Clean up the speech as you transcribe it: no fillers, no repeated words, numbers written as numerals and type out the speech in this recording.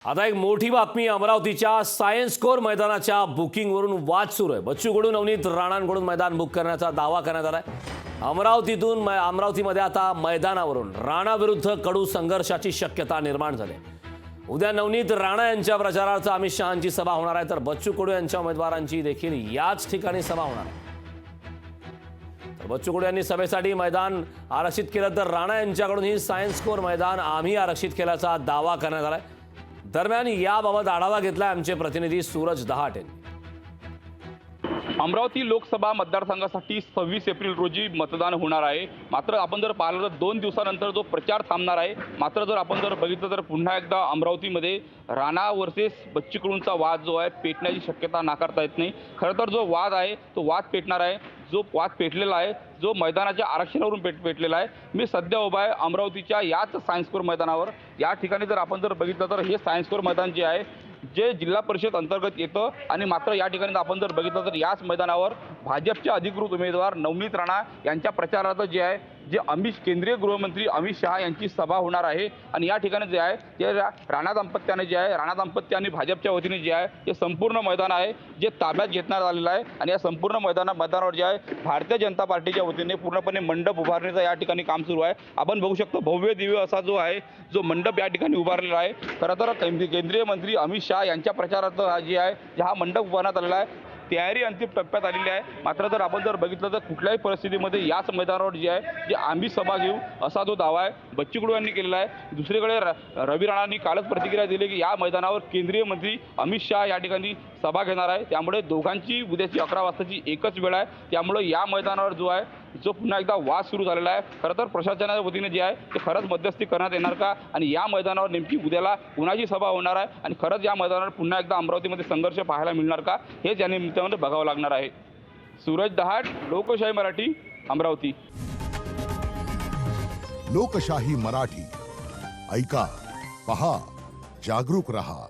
आता एक मोठी बातमी अमरावतीच्या सायन्स कोर मैदानाच्या बुकिंगवरून वाद सुरू आहे। बच्चू कडू नवनीत राणांकडून मैदान बुक करण्याचा दावा करण्यात आलाय। अमरावतीमध्ये आता मैदानावरून राणा विरुद्ध कडू संघर्षाची शक्यता निर्माण झाली। उद्या नवनीत राणा यांच्या प्रचारार्थ अमित शहांची सभा होणार आहे, तर बच्चू कडू यांच्या उमेदवारांची देखील याच ठिकाणी सभा होणार आहे। तर बच्चू कडू यांनी सभेसाठी मैदान आरक्षित केलं, तर राणा यांच्याकडून ही सायन्स कोर मैदान आम्ही आरक्षित केल्याचा दावा करण्यात आलाय। दरम्यान याबाबत आढावा घेतला आमचे प्रतिनिधी सूरज दहाट यांनी। अमरावती लोकसभा मतदारसंघासाठी 26 एप्रिल रोजी मतदान होणार आहे। मात्र आपण जर पाहिलं तर 2 दिवसानंतर जो प्रचार थांबणार आहे। मात्र जर आपण जर बघितलं तर पुन्हा एकदा अमरावतीमध्ये राणा वर्सेस बच्चू कडूंचा वाद जो आहे पेटण्याची शक्यता नाकारता येत नाही। खरं तर जो वाद आहे तो वाद पेटणार आहे, जो वाद पेटलेला आहे, जो मैदानाच्या आरक्षणावरून पेटलेला आहे। मी सध्या उभा आहे अमरावतीच्या याच सायन्स कोर मैदानावर। या ठिकाणी जर आपण जर बघितलं तर हे सायन्स कोर मैदान जे आहे जे जिल्हा परिषद अंतर्गत येतं आणि मात्र या ठिकाणी आपण जर बघितलं तर याच मैदानावर भाजपचे अधिकृत उमेदवार नवनीत राणा यांच्या प्रचारार्थ जे आहे केंद्रीय गृहमंत्री अमित शहा यांची सभा होणार आहे। आणि या ठिकाणी जे आहे ते राणा दाम्पत्याने जे आहे राणा दाम्पत्य आणि भाजपच्या वतीने जे आहे हे संपूर्ण मैदान आहे जे ताब्यात घेण्यात आलेलं आहे। आणि या संपूर्ण मैदानावर जे आहे भारतीय जनता पार्टीच्या वतीने पूर्णपणे मंडप उभारण्याचं या ठिकाणी काम सुरू आहे। आपण बघू शकतो भव्य दिव्य असा जो आहे जो मंडप या ठिकाणी उभारलेला आहे। खरं तर केंद्रीय मंत्री अमित शहा यांच्या प्रचारार्थ जे आहे हा मंडप उभारण्यात आलेला आहे। तयारी अंतिम टप्प्यात आलेली आहे। मात्र जर आपण जर बघितलं तर कुठल्याही परिस्थितीमध्ये याच मैदानावर जे आहे जे आम्ही सभा घेऊ असा जो दावा आहे बच्चू कडू यांनी केलेला आहे। दुसरीकडे रवी राणांनी कालच प्रतिक्रिया दिली की या मैदानावर केंद्रीय मंत्री अमित शहा या ठिकाणी सभा घेणार आहे। त्यामुळे दोघांची उद्याची 11 वाजताची एकच वेळ आहे। त्यामुळे या मैदानावर जो आहे जो पुन्हा एकदा वाद सुरू झालेला आहे। खरं तर प्रशासनाच्या वतीने जे आहे ते खरंच मध्यस्थी करण्यात येणार का आणि या मैदानावर नेमकी उद्याला कुणाची सभा होणार आहे आणि खरंच या मैदानावर पुन्हा एकदा अमरावतीमध्ये संघर्ष पाहायला मिळणार का हेच या निमित्तामध्ये बघावं लागणार आहे। सूरज दहाट, लोकशाही मराठी, अमरावती। लोकशाही मराठी ऐका, पहा, जागरूक रहा।